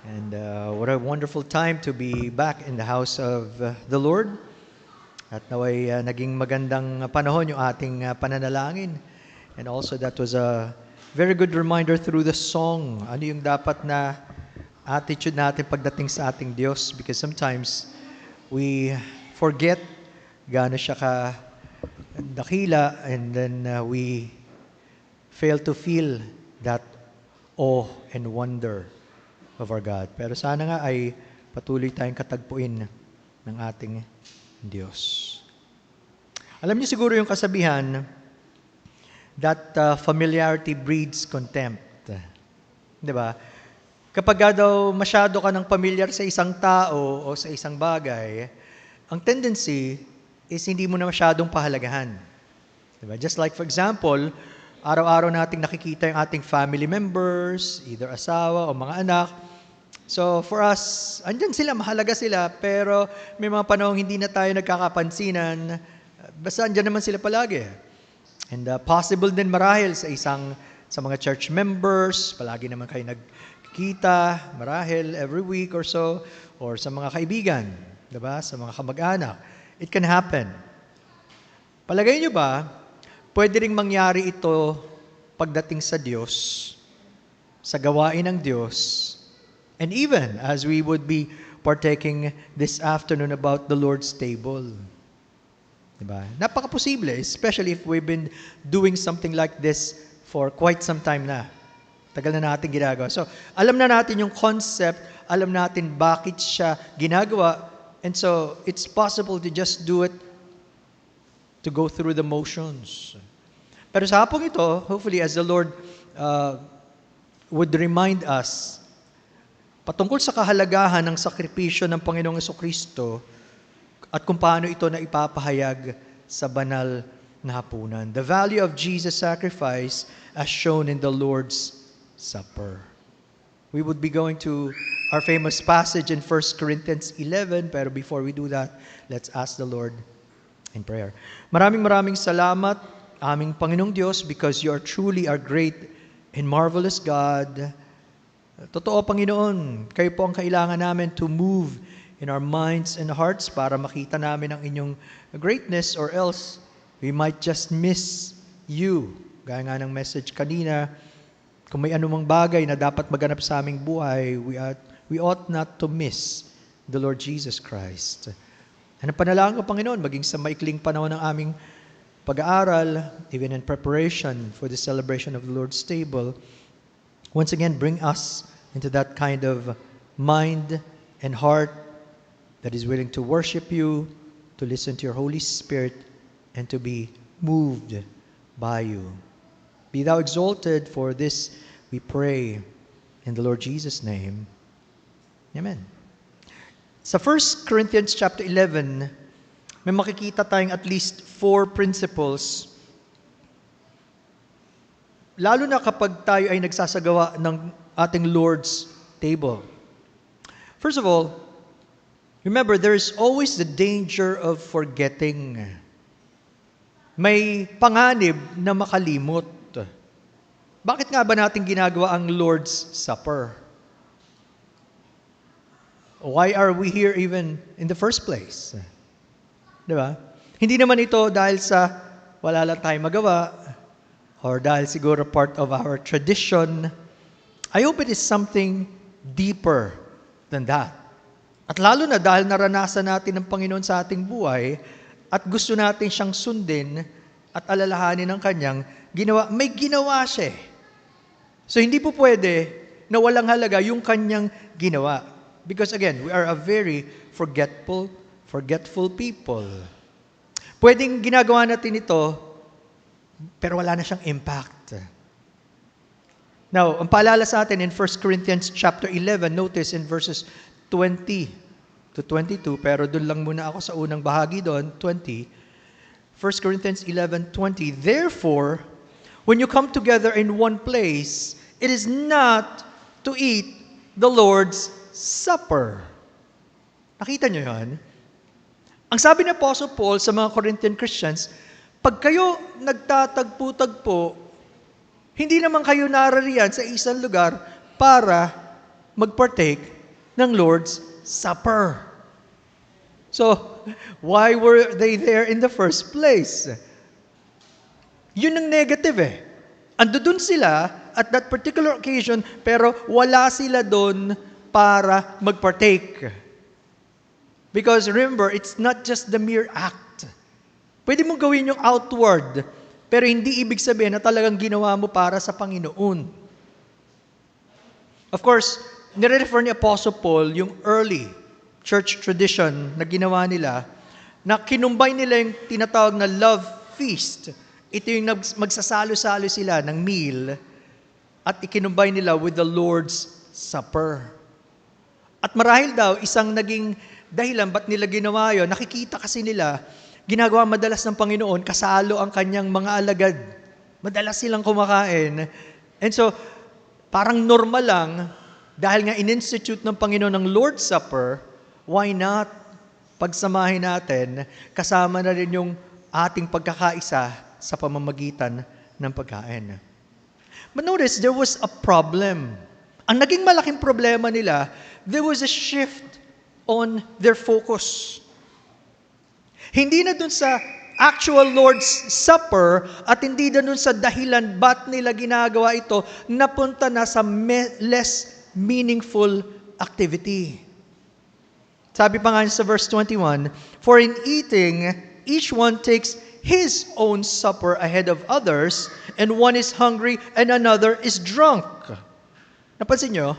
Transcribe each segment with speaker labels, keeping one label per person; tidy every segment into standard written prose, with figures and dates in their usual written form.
Speaker 1: And what a wonderful time to be back in the house of the Lord. At naway naging magandang panahon yung ating pananalangin. And also that was a very good reminder through the song. Ano yung dapat na attitude natin pagdating sa ating Diyos? Because sometimes we forget gaano siya ka dakila, and then we fail to feel that awe and wonder of our God. Pero sana nga ay patuloy tayong katagpuin ng ating Diyos. Alam niyo siguro yung kasabihan that familiarity breeds contempt. Di ba? Kapag daw masyado ka ng familiar sa isang tao o sa isang bagay, ang tendency is hindi mo na masyadong pahalagahan. Di ba? Just like for example, araw-araw nating nakikita yung ating family members, either asawa o mga anak. So for us, andyan sila, mahalaga sila, pero may mga panahong hindi na tayo nagkakapansinan, basta andyan naman sila palagi. And possible din marahil sa mga church members, palagi naman kayo nagkikita, marahil every week or so, or sa mga kaibigan, diba? Sa mga kamag-anak. It can happen. Palagay nyo ba, pwede ring mangyari ito pagdating sa Diyos, sa gawain ng Diyos, and even as we would be partaking this afternoon about the Lord's table. Diba? Napaka-posible, especially if we've been doing something like this for quite some time na. Tagal na natin ginagawa. So, alam na natin yung concept, alam natin bakit siya ginagawa, and so it's possible to just do it to go through the motions. Pero sa hapong ito, hopefully as the Lord would remind us patungkol sa kahalagahan ng sakripisyo ng Panginoong Jesucristo at kung paano ito na ipapahayag sa banal na hapunan. The value of Jesus' sacrifice as shown in the Lord's Supper. We would be going to our famous passage in 1 Corinthians 11, pero before we do that, let's ask the Lord in prayer. Maraming salamat, aming Panginoong Diyos, because you are truly our great and marvelous God. Totoo, Panginoon, kayo po ang kailangan namin to move in our minds and hearts para makita namin ang inyong greatness, or else we might just miss you. Gaya nga ng message kanina, kung may anumang bagay na dapat maganap sa aming buhay, we ought not to miss the Lord Jesus Christ. Ano panalangin ko, Panginoon, maging sa maikling panahon ng aming pag-aaral, even in preparation for the celebration of the Lord's table, once again, bring us into that kind of mind and heart that is willing to worship you, to listen to your Holy Spirit, and to be moved by you. Be thou exalted, for this we pray in the Lord Jesus' name. Amen. Sa 1 Corinthians chapter 11, may makikita tayong at least 4 principles, lalo na kapag tayo ay nagsasagawa ng ating Lord's table. First of all, remember, there is always the danger of forgetting. May panganib na makalimot. Bakit nga ba natin ginagawa ang Lord's Supper? Why are we here even in the first place? Diba? Hindi naman ito dahil sa wala lang tayong magawa, or dahil siguro part of our tradition. I hope it is something deeper than that. At lalo na dahil naranasan natin ng Panginoon sa ating buhay at gusto natin siyang sundin at alalahanin ng kanyang ginawa. May ginawa siya. So hindi po pwede na walang halaga yung kanyang ginawa. Because again, we are a very forgetful people. Pwedeng ginagawa natin ito, pero wala na siyang impact. Now, ang paalala sa atin in 1 Corinthians chapter 11, notice in verses 20 to 22, pero doon lang muna ako sa unang bahagi doon, 20. 1 Corinthians 11:20, therefore, when you come together in one place, it is not to eat the Lord's Supper. Nakita niyo yan? Ang sabi ni Apostle Paul sa mga Corinthian Christians, pag kayo nagtatagpo-tagpo, hindi naman kayo narariyan sa isang lugar para magpartake ng Lord's Supper. So, why were they there in the first place? Yun ang negative eh. Andun sila at that particular occasion, pero wala sila doon para magpartake. Because remember, it's not just the mere act. Pwede mong gawin yung outward, pero hindi ibig sabihin na talagang ginawa mo para sa Panginoon. Of course, nire-refer ni Apostle Paul yung early church tradition na ginawa nila, na kinumbay nila yung tinatawag na love feast. Ito yung magsasalo-salo sila ng meal at ikinumbay nila with the Lord's Supper. At marahil daw, isang naging dahilan ba't nila ginawa yun, nakikita kasi nila, ginagawa madalas ng Panginoon, kasalo ang kanyang mga alagad. Madalas silang kumakain. And so, parang normal lang, dahil nga in-institute ng Panginoon ng Lord's Supper, why not pagsamahin natin, kasama na rin yung ating pagkakaisa sa pamamagitan ng pagkain. But notice, there was a problem. Ang naging malaking problema nila, there was a shift on their focus. Hindi na dun sa actual Lord's Supper at hindi na dun sa dahilan ba't nila ginagawa ito, napunta na sa less meaningful activity. Sabi pa nga sa verse 21, "For in eating, each one takes his own supper ahead of others, and one is hungry and another is drunk." Napansin nyo?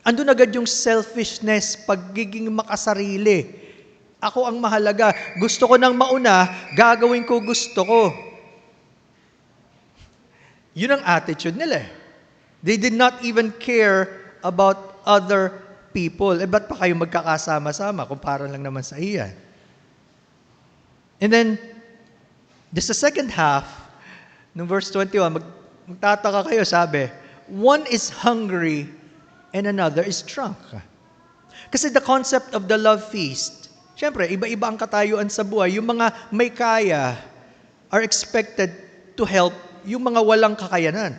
Speaker 1: Andun agad yung selfishness, pagiging makasarili. Ako ang mahalaga. Gusto ko nang mauna, gagawin ko gusto ko. Yun ang attitude nila. They did not even care about other people. Ba't pa kayo magkakasama-sama? Kumpara lang naman sa iyan. And then, this the second half, ng verse 21, magtataka kayo, sabi, one is hungry and another is drunk. Kasi the concept of the love feast, syempre, iba-iba ang katayuan sa buhay. Yung mga may kaya are expected to help yung mga walang kakayanan.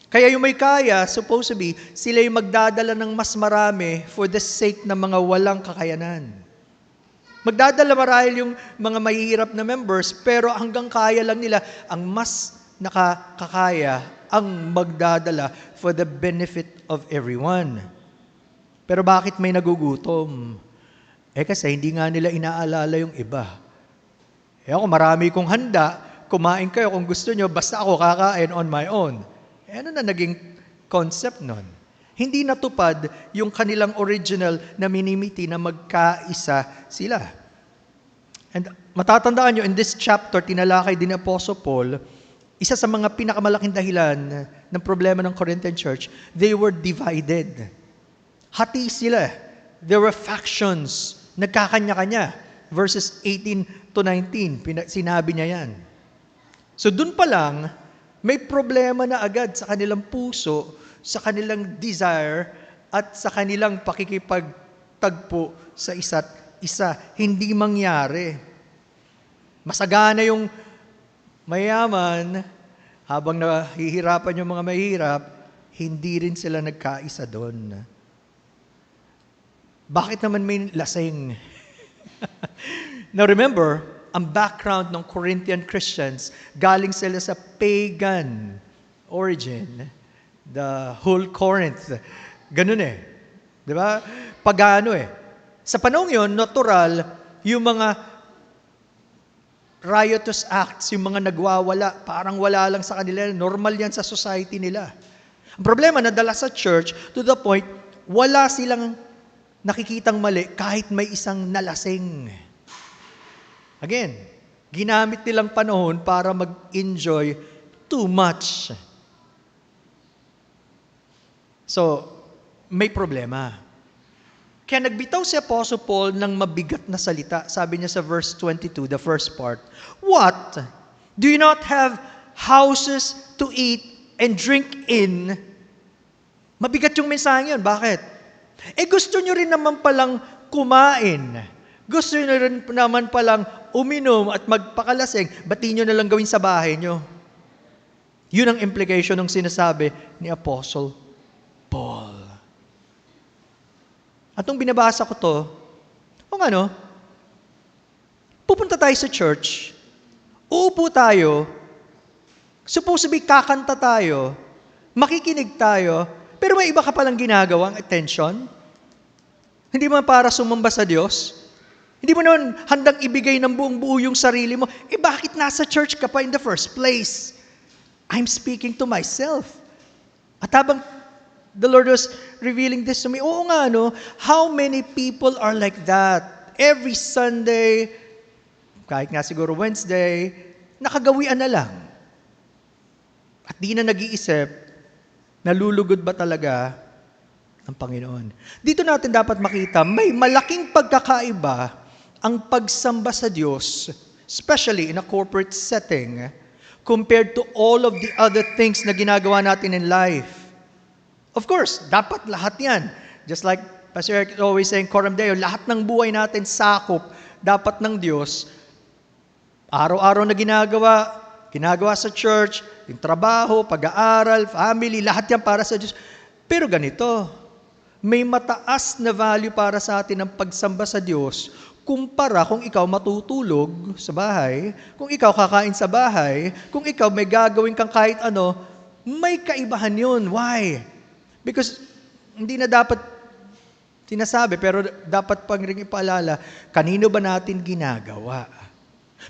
Speaker 1: Kaya yung may kaya, supposed to be, sila yung magdadala ng mas marami for the sake ng mga walang kakayanan. Magdadala marahil yung mga mahihirap na members, pero hanggang kaya lang nila, ang mas nakakakaya ang magdadala for the benefit of everyone. Pero bakit may nagugutom? Kasi hindi nga nila inaalala yung iba. Ako, marami kong handa, kumain kayo kung gusto nyo, basta ako kakain on my own. Ano na naging concept nun? Hindi natupad yung kanilang original na minimiti na magkaisa sila. And matatandaan nyo, in this chapter, tinalakay din ni Apostle Paul, isa sa mga pinakamalaking dahilan ng problema ng Corinthian church, they were divided. Hati sila. There were factions. Nagkakanya-kanya. Verses 18 to 19, sinabi niya yan. So dun pa lang, may problema na agad sa kanilang puso, sa kanilang desire, at sa kanilang pakikipagtagpo sa isa't isa. Hindi mangyari. Masagana yung mayaman, habang nahihirapan yung mga mahirap, hindi rin sila nagkaisa doon. Bakit naman may lasing? Now remember, ang background ng Corinthian Christians, galing sila sa pagan origin. The whole Corinth. Ganun eh. Di ba? Pagano eh. Sa panahon yun, natural, yung mga riotous acts, yung mga nagwawala, parang wala lang sa kanila. Normal yan sa society nila. Ang problema, nadala sa church to the point, wala silang nakikitang mali kahit may isang nalasing. Again, ginamit nilang panahon para mag-enjoy too much. So, may problema. Kaya nagbitaw si Apostle Paul ng mabigat na salita. Sabi niya sa verse 22, the first part, "What? Do you not have houses to eat and drink in?" Mabigat yung mensahe yun. Bakit? Gusto nyo rin naman palang kumain. Gusto nyo rin naman palang uminom at magpakalasing. Ba't di nyo na lang gawin sa bahay nyo? Yun ang implication ng sinasabi ni Apostle Paul. At nung binabasa ko to, pupunta tayo sa church, uupo tayo, supposed to be kakanta tayo, makikinig tayo, pero may iba ka palang ginagawang attention. Hindi mo para sumamba sa Diyos. Hindi mo naman handang ibigay ng buong buo yung sarili mo. Bakit nasa church ka pa in the first place? I'm speaking to myself. At habang the Lord was revealing this to me, how many people are like that? Every Sunday, kahit nga siguro Wednesday, nakagawian na lang. At di na nag-iisip, nalulugod ba talaga ang Panginoon? Dito natin dapat makita, may malaking pagkakaiba ang pagsamba sa Diyos, especially in a corporate setting, compared to all of the other things na ginagawa natin in life. Of course, dapat lahat yan. Just like Pastor Eric is always saying, Coram Deo, lahat ng buhay natin sakop, dapat ng Diyos, araw-araw na ginagawa sa church, yung trabaho, pag-aaral, family, lahat yan para sa Diyos. Pero ganito, may mataas na value para sa atin ang pagsamba sa Diyos kumpara kung ikaw matutulog sa bahay, kung ikaw kakain sa bahay, kung ikaw may gagawin kang kahit ano, may kaibahan yun. Why? Because hindi na dapat sinasabi, pero dapat pang ring ipaalala, kanino ba natin ginagawa?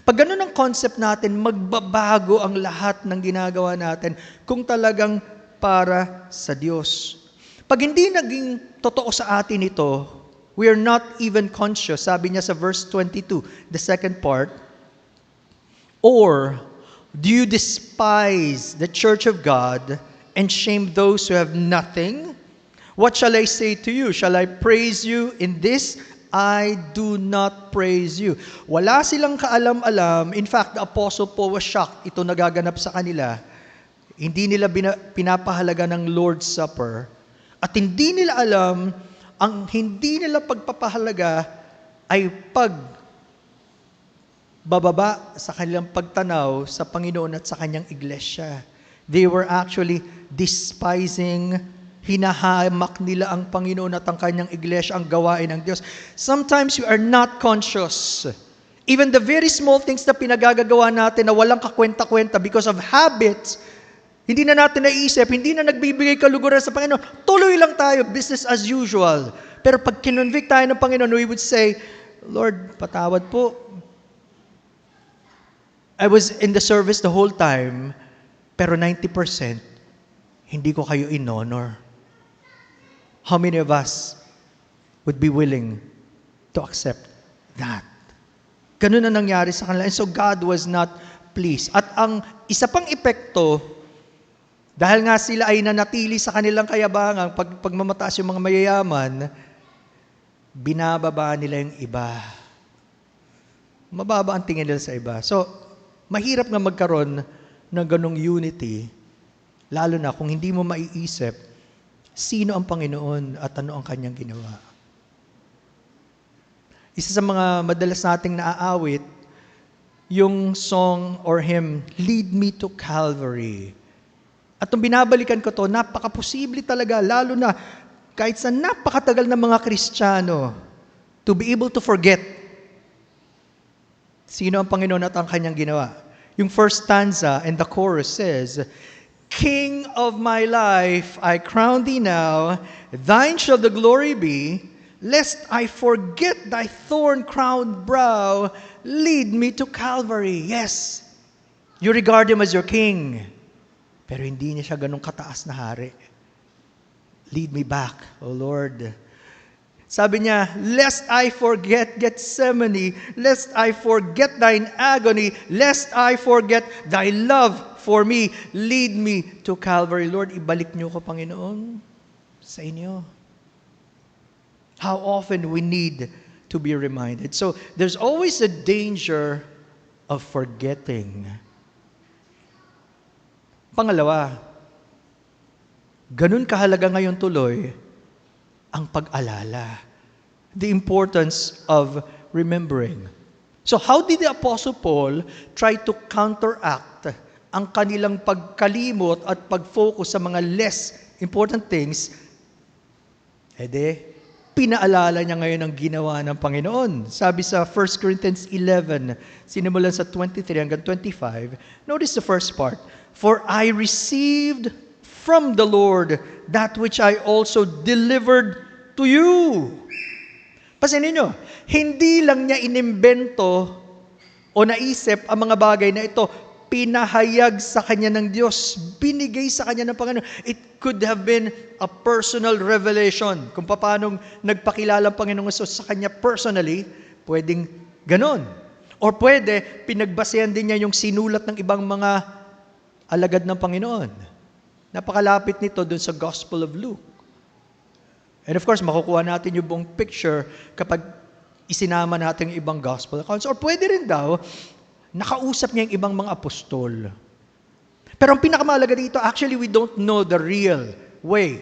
Speaker 1: Pag ganun ang concept natin, magbabago ang lahat ng ginagawa natin kung talagang para sa Diyos. Pag hindi naging totoo sa atin ito, we are not even conscious, sabi niya sa verse 22, the second part, or do you despise the church of God and shame those who have nothing? What shall I say to you? Shall I praise you in this? I do not praise you. Wala silang kaalam-alam. In fact, the Apostle Paul was shocked. Ito nagaganap sa kanila. Hindi nila pinapahalaga ng Lord's Supper. At hindi nila alam, ang hindi nila pagpapahalaga ay pagbababa sa kanilang pagtanaw sa Panginoon at sa kanyang iglesia. They were actually despising, hinahamak nila ang Panginoon at ang kanyang iglesia, ang gawain ng Diyos. Sometimes you are not conscious. Even the very small things na pinagagagawa natin na walang kakwenta-kwenta because of habits, hindi na natin naisip, hindi na nagbibigay kaluguran sa Panginoon. Tuloy lang tayo, business as usual. Pero pag kinonvict tayo ng Panginoon, we would say, Lord, patawad po. I was in the service the whole time, pero 90%, hindi ko kayo in-honor. How many of us would be willing to accept that? Ganun na nangyari sa kanila. And so God was not pleased. At ang isa pang epekto, dahil nga sila ay nanatili sa kanilang kayabangan, pagmamataas yung mga mayayaman, binababa nila yung iba. Mababa ang tingin nila sa iba. So, mahirap nga magkaroon ng ganong unity, lalo na kung hindi mo maiisip sino ang Panginoon at ano ang kanyang ginawa. Isa sa mga madalas nating naaawit, yung song or hymn, Lead Me to Calvary. At nung binabalikan ko to, napaka-posible talaga, lalo na kahit sa napakatagal ng mga Kristiyano, to be able to forget sino ang Panginoon at ang kanyang ginawa. Yung first stanza and the chorus says, King of my life, I crown thee now, thine shall the glory be, lest I forget thy thorn-crowned brow, lead me to Calvary. Yes, you regard him as your king, pero hindi niya siya ganun kataas na hari. Lead me back, O Lord. Sabi niya, lest I forget Gethsemane, lest I forget thine agony, lest I forget thy love for me, lead me to Calvary. Lord, ibalik niyo ko, Panginoon, sa inyo. How often we need to be reminded. So, there's always a danger of forgetting. Pangalawa, ganun kahalaga ngayon tuloy ang pag-alala. The importance of remembering. So, how did the Apostle Paul try to counteract ang kanilang pagkalimot at pag-focus sa mga less important things? pinaalala niya ngayon ang ginawa ng Panginoon. Sabi sa 1 Corinthians 11, sinimulan sa 23 hanggang 25, notice the first part. For I received from the Lord that which I also delivered to you. Pansinin niyo, hindi lang niya inimbento o naisip ang mga bagay na ito, pinahayag sa kanya ng Diyos, binigay sa kanya ng Panginoon. It could have been a personal revelation. Kung paano nagpakilala ang Panginoong Hesus sa kanya personally, pwedeng ganon. Or pwede, pinagbasehan din niya yung sinulat ng ibang mga alagad ng Panginoon. Napakalapit nito dun sa Gospel of Luke. And of course, makukuha natin yung buong picture kapag isinama natin yung ibang Gospel accounts. Or pwede rin daw, nakausap niya yung ibang mga apostol. Pero ang pinakamahalaga dito, actually we don't know the real way.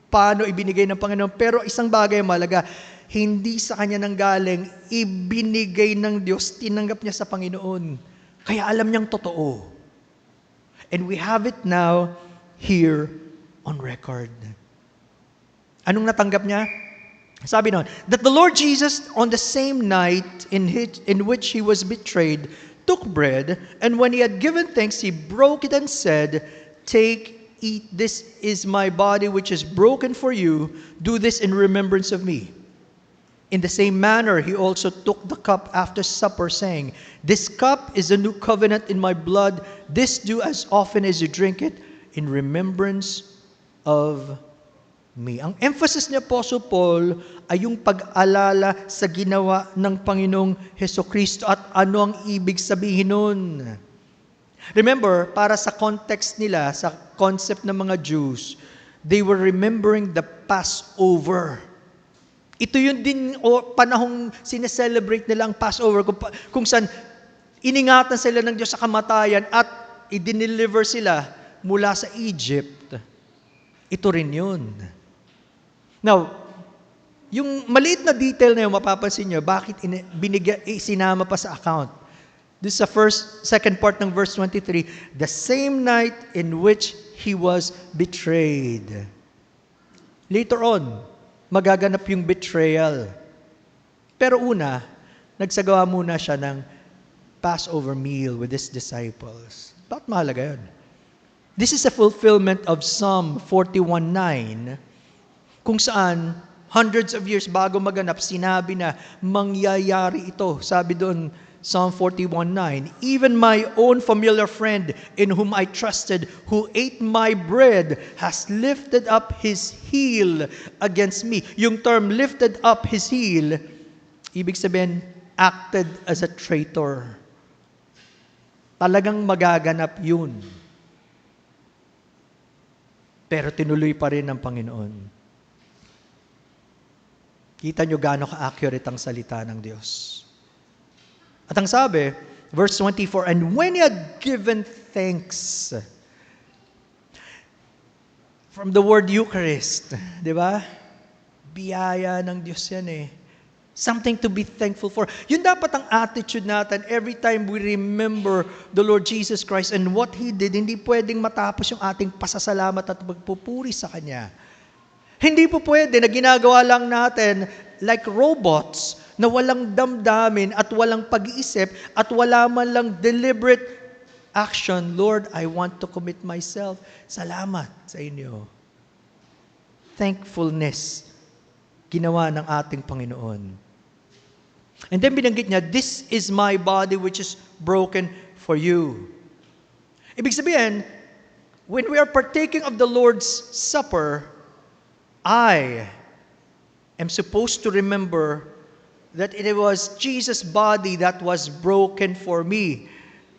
Speaker 1: Paano ibinigay ng Panginoon. Pero isang bagay mahalaga, hindi sa kanya nanggaling, ibinigay ng Diyos, tinanggap niya sa Panginoon. Kaya alam niyang totoo. And we have it now here on record. Anong natanggap niya? Sabi noon, that the Lord Jesus on the same night in which he was betrayed, took bread, and when he had given thanks, he broke it and said, take, eat, this is my body which is broken for you. Do this in remembrance of me. In the same manner, he also took the cup after supper, saying, this cup is a new covenant in my blood. This do as often as you drink it in remembrance of me. Ang emphasis ni Apostle Paul ay yung pag-alala sa ginawa ng Panginoong Hesukristo at ano ang ibig sabihin nun. Remember, para sa context nila, sa concept ng mga Jews, they were remembering the Passover. Ito yun din panahong sineselebrate nila ang Passover kung saan iningatan sila ng Diyos sa kamatayan at i-deliver sila mula sa Egypt. Ito rin yun. Now, yung maliit na detail na yun, mapapansin nyo, bakit sinama pa sa account. This is the second part ng verse 23. The same night in which he was betrayed. Later on, magaganap yung betrayal. Pero una, nagsagawa muna siya ng Passover meal with his disciples. Bakit mahalaga yun? This is a fulfillment of Psalm 41:9, kung saan hundreds of years bago maganap, sinabi na mangyayari ito. Sabi doon, Psalm 41:9, even my own familiar friend in whom I trusted, who ate my bread, has lifted up his heel against me. Yung term lifted up his heel, ibig sabihin, acted as a traitor. Talagang magaganap yun. Pero tinuloy pa rin ng Panginoon. Kita nyo gaano ka-accurate ang salita ng Diyos. At ang sabi, verse 24, and when he had given thanks, from the word Eucharist, di ba? Biyaya ng Diyos yan eh. Something to be thankful for. Yun dapat ang attitude natin every time we remember the Lord Jesus Christ and what He did. Hindi pwedeng matapos yung ating pasasalamat at pagpupuri sa Kanya. Hindi po pwede na ginagawa lang natin like robots na walang damdamin at walang pag-iisip at wala man lang deliberate action. Lord, I want to commit myself. Salamat sa inyo. Thankfulness, ginawa ng ating Panginoon. And then binanggit niya, this is my body which is broken for you. Ibig sabihin, when we are partaking of the Lord's Supper, I am supposed to remember that it was Jesus' body that was broken for me.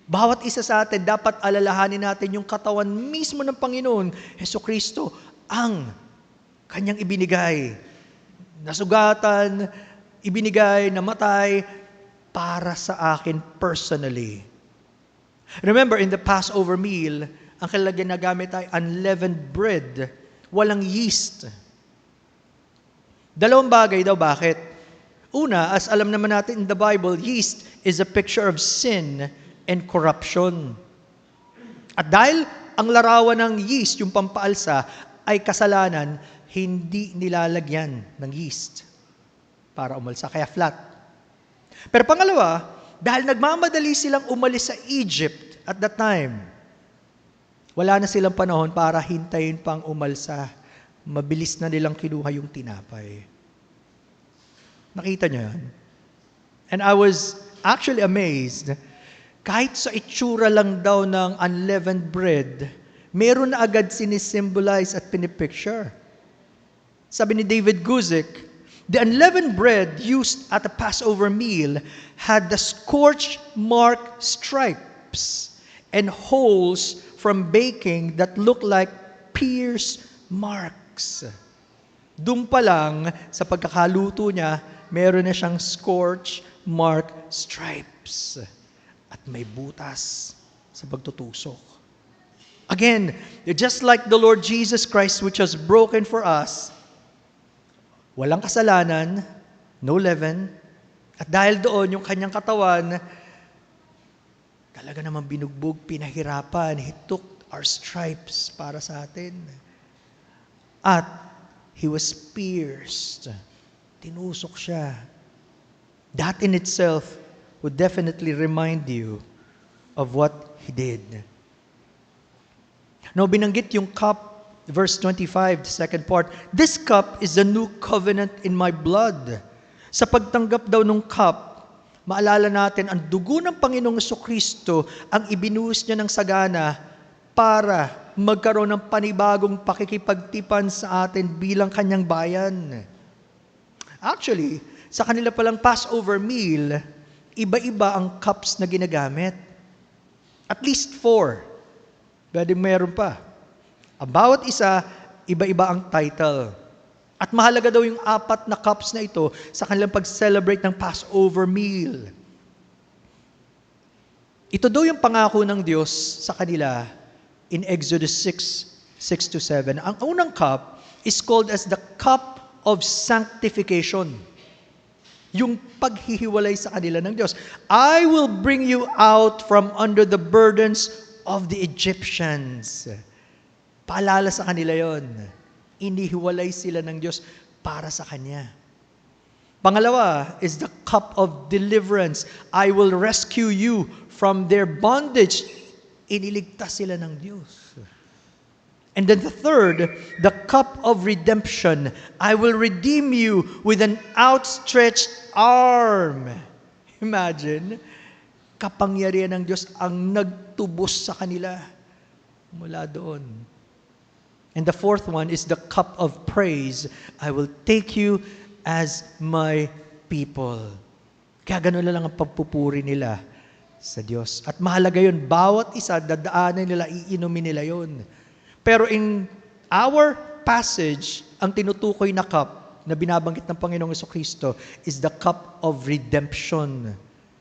Speaker 1: Bawat isa sa atin, dapat alalahanin natin yung katawan mismo ng Panginoon, Hesukristo, ang Kanyang ibinigay. Nasugatan, ibinigay, namatay para sa akin personally. Remember, in the Passover meal, ang kanilang ginagamit ay unleavened bread, walang yeast. Dalawang bagay daw, bakit? Una, as alam naman natin in the Bible, yeast is a picture of sin and corruption. At dahil ang larawan ng yeast, yung pampaalsa, ay kasalanan, hindi nilalagyan ng yeast. para umalsa, kaya flat. Pero pangalawa, dahil nagmamadali silang umalis sa Egypt at that time, wala na silang panahon para hintayin pang umalsa. Mabilis na nilang kinuha yung tinapay. Nakita niyo yan? And I was actually amazed. Kahit sa itsura lang daw ng unleavened bread, meron na agad sinisimbolize at pinipicture. Sabi ni David Guzik, the unleavened bread used at the Passover meal had the scorch mark stripes and holes from baking that looked like pierced marks. Doon pa lang, sa pagkakaluto niya, meron na siyang scorch mark stripes. At may butas sa pagtutusok. Again, just like the Lord Jesus Christ which was broken for us, walang kasalanan, no leaven, at dahil doon yung kanyang katawan, talaga naman binugbog, pinahirapan. He took our stripes para sa atin. At He was pierced. Tinusok siya. That in itself would definitely remind you of what He did. Now, binanggit yung cup, verse 25, the second part, this cup is the new covenant in my blood. Sa pagtanggap daw ng cup, maalala natin, ang dugo ng Panginoong Jesucristo ang ibinuhos niya ng sagana para magkaroon ng panibagong pakikipagtipan sa atin bilang kanyang bayan. Actually, sa kanila palang Passover meal, iba-iba ang cups na ginagamit. At least 4. Pwede meron pa. Bawat isa, iba-iba ang title. At mahalaga daw yung 4 na cups na ito sa kanilang pag-celebrate ng Passover meal. Ito daw yung pangako ng Diyos sa kanila in Exodus 6:6-7. Ang unang cup is called as the cup of sanctification. Yung paghihiwalay sa kanila ng Diyos. I will bring you out from under the burdens of the Egyptians. Paalala sa kanila yon. Inihiwalay sila ng Diyos para sa Kanya. Pangalawa is the cup of deliverance. I will rescue you from their bondage. Iniligtas sila ng Diyos. And then the third, the cup of redemption. I will redeem you with an outstretched arm. Imagine, kapangyarihan ng Diyos ang nagtubos sa kanila mula doon. And the fourth one is the cup of praise. I will take you as my people. Kaya gano'n lang ang pagpupuri nila sa Diyos. At mahalaga yun, bawat isa, dadaanan nila, iinumin nila yun. Pero in our passage, ang tinutukoy na cup na binabanggit ng Panginoong Jesucristo is the cup of redemption.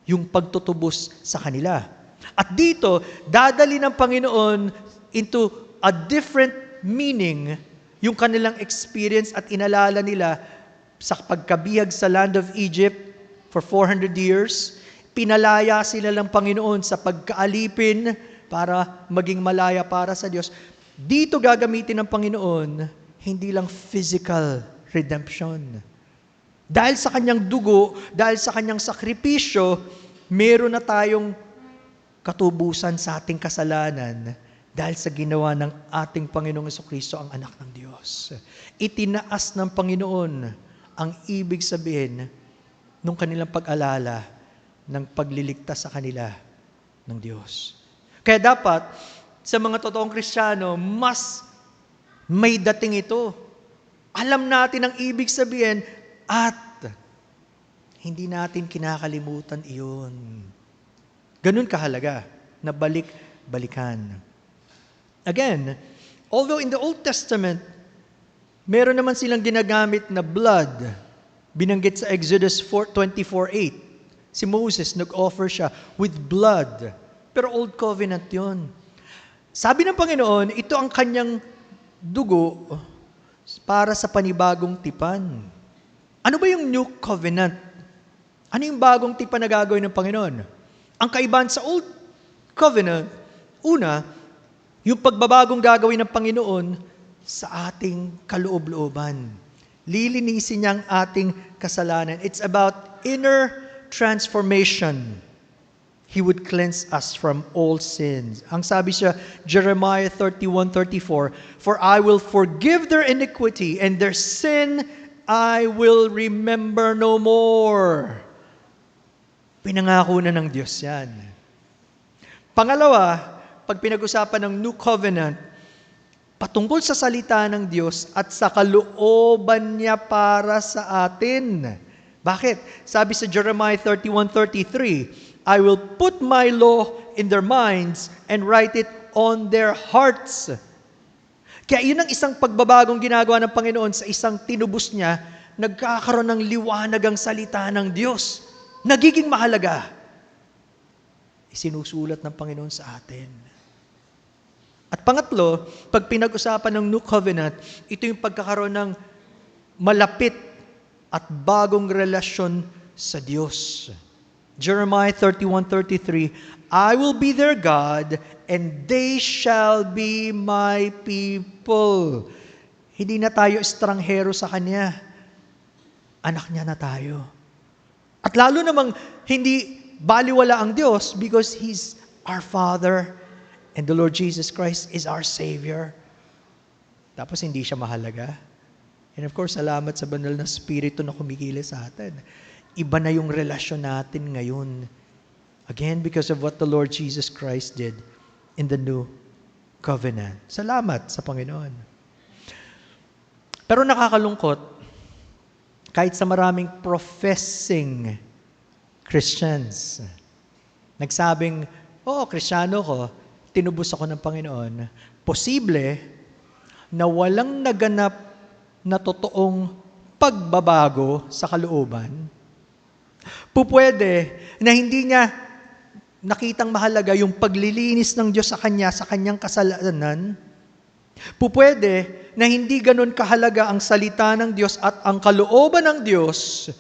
Speaker 1: Yung pagtutubos sa kanila. At dito, dadali ng Panginoon into a different meaning yung kanilang experience at inalala nila sa pagkabihag sa land of Egypt for 400 years. Pinalaya sila ng Panginoon sa pagkaalipin para maging malaya para sa Diyos. Dito gagamitin ng Panginoon, hindi lang physical redemption. Dahil sa kanyang dugo, dahil sa kanyang sakripisyo, meron na tayong katubusan sa ating kasalanan dahil sa ginawa ng ating Panginoong Jesucristo, ang anak ng Diyos. Itinaas ng Panginoon ang ibig sabihin ng kanilang pag-alala ng pagliligtas sa kanila ng Diyos. Kaya dapat, sa mga totoong Kristiyano, mas may dating ito. Alam natin ang ibig sabihin at hindi natin kinakalimutan iyon. Ganun kahalaga na balik-balikan. Again, although in the Old Testament, meron naman silang ginagamit na blood. Binanggit sa Exodus 24:8. Si Moses, nag-offer siya with blood. Pero Old Covenant yun. Sabi ng Panginoon, ito ang kanyang dugo para sa panibagong tipan. Ano ba yung New Covenant? Ano yung bagong tipan na gagawin ng Panginoon? Ang kaibahan sa Old Covenant, una, yung pagbabagong gagawin ng Panginoon sa ating kaloob-looban. Lilinisin niya ang ating kasalanan. It's about inner transformation. He would cleanse us from all sins. Ang sabi siya, Jeremiah 31:34, "For I will forgive their iniquity, and their sin I will remember no more." Pinangako na ng Diyos yan. Pangalawa, pag pinag-usapan ng New Covenant, patungkol sa salita ng Diyos at sa kalooban niya para sa atin. Bakit? Sabi sa Jeremiah 31:33, "I will put my law in their minds and write it on their hearts." Kaya yun ang isang pagbabagong ginagawa ng Panginoon sa isang tinubos niya, nagkakaroon ng liwanag ang salita ng Diyos. Nagiging mahalaga. Isinusulat ng Panginoon sa atin. At pangatlo, pag pinag-usapan ng New Covenant, ito yung pagkakaroon ng malapit at bagong relasyon sa Diyos. Jeremiah 31:33, "I will be their God, and they shall be my people." Hindi na tayo estranghero sa Kanya. Anak niya na tayo. At lalo namang hindi baliwala ang Diyos because He's our Father. And the Lord Jesus Christ is our Savior. Tapos hindi siya mahalaga. And of course, salamat sa banal na Espiritu na kumikilos sa atin. Iba na yung relasyon natin ngayon. Again, because of what the Lord Jesus Christ did in the New Covenant. Salamat sa Panginoon. Pero nakakalungkot, kahit sa maraming professing Christians, nagsabing, "Oo, Kristiyano ko, tinubos ako ng Panginoon," posible na walang naganap na totoong pagbabago sa kalooban. Pupwede na hindi niya nakitang mahalaga yung paglilinis ng Diyos sa kanyang kasalanan. Pupwede na hindi ganun kahalaga ang salita ng Diyos at ang kalooban ng Diyos.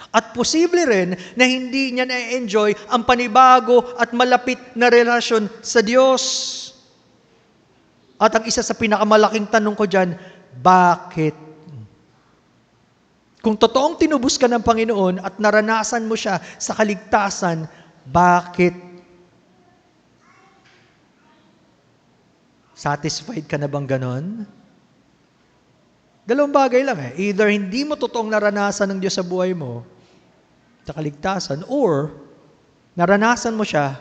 Speaker 1: At posible rin na hindi niya na-enjoy ang panibago at malapit na relasyon sa Diyos. At ang isa sa pinakamalaking tanong ko dyan, bakit? Kung totoong tinubos ka ng Panginoon at naranasan mo siya sa kaligtasan, bakit? Satisfied ka na bang ganon? Dalawang bagay lang eh. Either hindi mo totoong naranasan ng Diyos sa buhay mo, sa kaligtasan, or naranasan mo siya,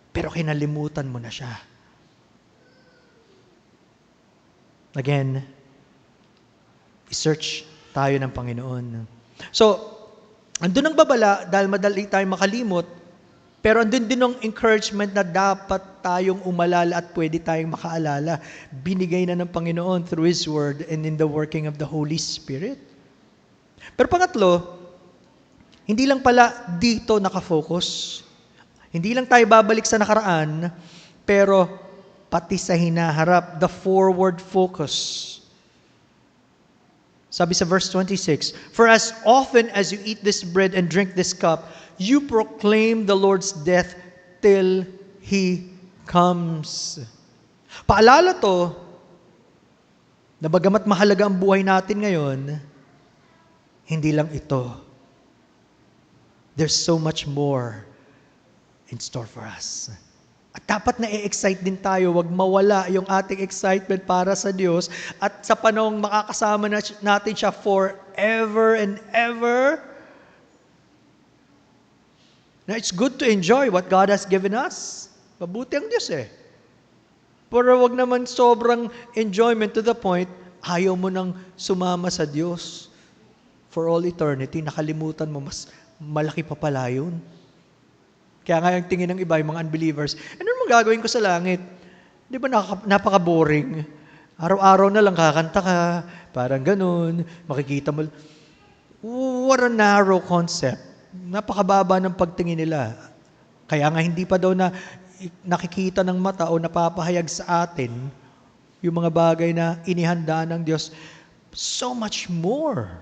Speaker 1: pero kinalimutan mo na siya. Again, i-search tayo ng Panginoon. So, andun ang babala dahil madali tayong makalimot, pero andun din ang encouragement na dapat tayong umalala at pwede tayong makaalala. Binigay na ng Panginoon through His Word and in the working of the Holy Spirit. Pero pangatlo, hindi lang pala dito nakafocus. Hindi lang tayo babalik sa nakaraan, pero pati sa hinaharap, the forward focus. Sabi sa verse 26, "For as often as you eat this bread and drink this cup, you proclaim the Lord's death till He comes." Paalala to, na bagamat mahalaga ang buhay natin ngayon, hindi lang ito. There's so much more in store for us. At dapat na-excite din tayo, wag mawala yung ating excitement para sa Diyos at sa panahong makakasama natin siya forever and ever. Now, it's good to enjoy what God has given us. Mabuti ang Diyos eh. Pero wag naman sobrang enjoyment to the point, ayaw mo nang sumama sa Diyos for all eternity. Nakalimutan mo, mas malaki pa pala yun. Kaya nga yung tingin ng iba, yung mga unbelievers, ano naman gagawin ko sa langit? Di ba napaka-boring? Araw-araw na lang kakanta ka, parang ganun, makikita mo. What a narrow concept. Napakababa ng pagtingin nila. Kaya nga hindi pa daw na nakikita ng mata o napapahayag sa atin yung mga bagay na inihanda ng Diyos. So much more.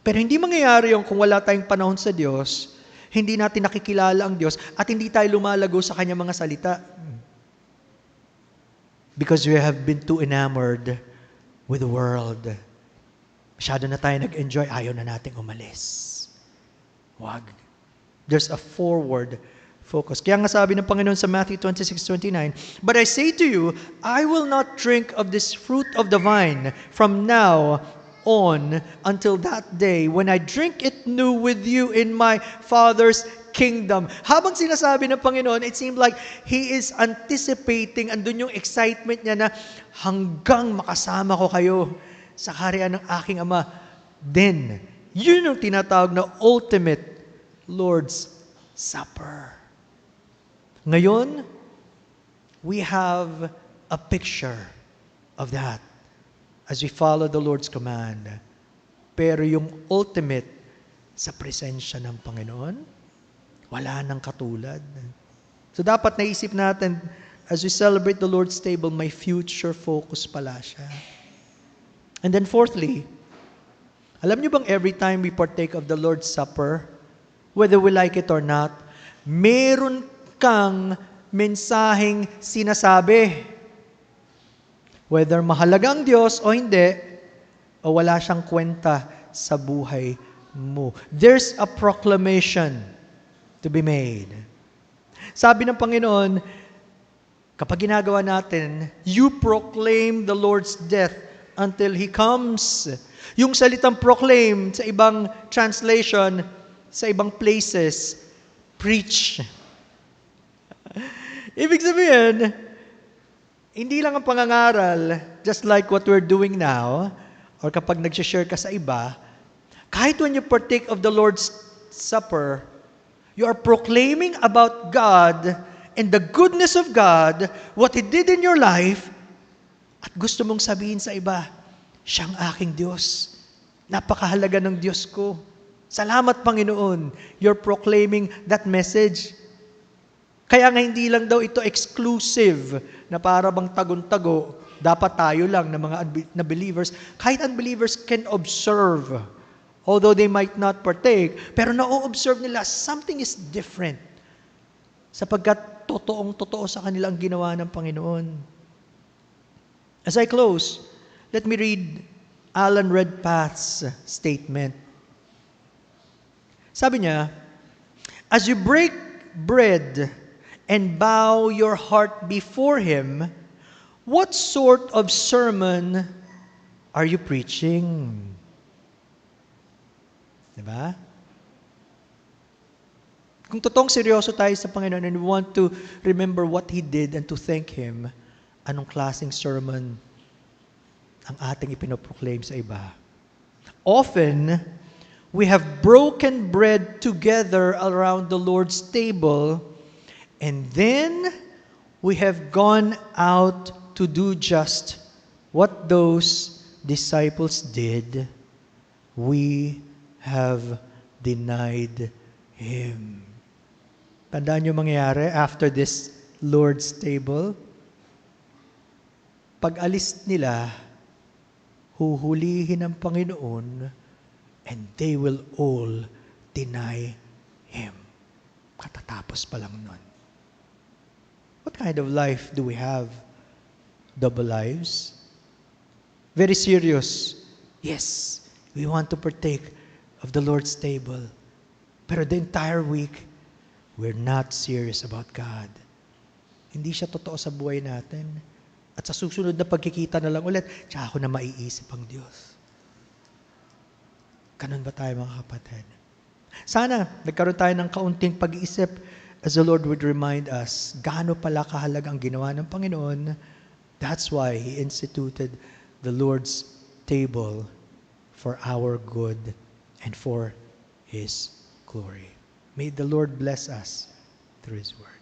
Speaker 1: Pero hindi mangyayari yung kung wala tayong panahon sa Diyos, hindi natin nakikilala ang Diyos, at hindi tayo lumalago sa Kanyang mga salita. Because we have been too enamored with the world. Masyado na tayo nag-enjoy, ayaw na nating umalis. Wag. There's a forward focus. Kaya nga sabi ng Panginoon sa Matthew 26:29, "But I say to you, I will not drink of this fruit of the vine from now on until that day when I drink it new with you in my Father's kingdom." Habang sinasabi ng Panginoon, it seemed like He is anticipating, andun yung excitement niya na hanggang makasama ko kayo sa kaharian ng aking Ama. Then, yun yung tinatawag na ultimate Lord's Supper. Ngayon, we have a picture of that as we follow the Lord's command. Pero yung ultimate sa presensya ng Panginoon, wala nang katulad. So dapat naisip natin, as we celebrate the Lord's table, may future focus pala siya. And then fourthly, alam niyo bang every time we partake of the Lord's Supper, whether we like it or not, meron kang mensaheng sinasabi. Whether mahalaga ang Diyos o hindi, o wala siyang kwenta sa buhay mo. There's a proclamation to be made. Sabi ng Panginoon, kapag ginagawa natin, you proclaim the Lord's death until He comes. Yung salitang proclaim sa ibang translation, sa ibang places, preach. Ibig sabihin, hindi lang ang pangangaral, just like what we're doing now, or kapag nag-share ka sa iba, kahit when you partake of the Lord's Supper, you are proclaiming about God and the goodness of God, what He did in your life, at gusto mong sabihin sa iba, siyang aking Diyos. Napakahalaga ng Diyos ko. Salamat, Panginoon. You're proclaiming that message. Kaya nga hindi lang daw ito exclusive na para bang tagon-tago, dapat tayo lang na mga na believers. Kahit unbelievers can observe, although they might not partake, pero na-observe nila something is different. Sapagkat totoong-totoo sa kanila ang ginawa ng Panginoon. As I close, let me read Alan Redpath's statement. Sabi niya, "As you break bread and bow your heart before Him, what sort of sermon are you preaching?" Diba? Kung totoong seryoso tayo sa Panginoon and we want to remember what He did and to thank Him, anong klaseng sermon ang ating ipinoproclaim sa iba? Often, we have broken bread together around the Lord's table, and then we have gone out to do just what those disciples did. We have denied Him. Tandaan niyo mangyayari after this Lord's table? Pag alis nila, huhulihin ng Panginoon and they will all deny Him. Katatapos pa lang nun. What kind of life do we have? Double lives? Very serious. Yes, we want to partake of the Lord's table. Pero the entire week, we're not serious about God. Hindi siya totoo sa buhay natin. At sa susunod na pagkikita na lang ulit, tsaka ako na maiisip ang Diyos. Ganun ba tayo mga kapatid? Sana nagkaroon tayo ng kaunting pag-iisip as the Lord would remind us, gaano pala kahalaga ang ginawa ng Panginoon. That's why He instituted the Lord's table for our good and for His glory. May the Lord bless us through His word.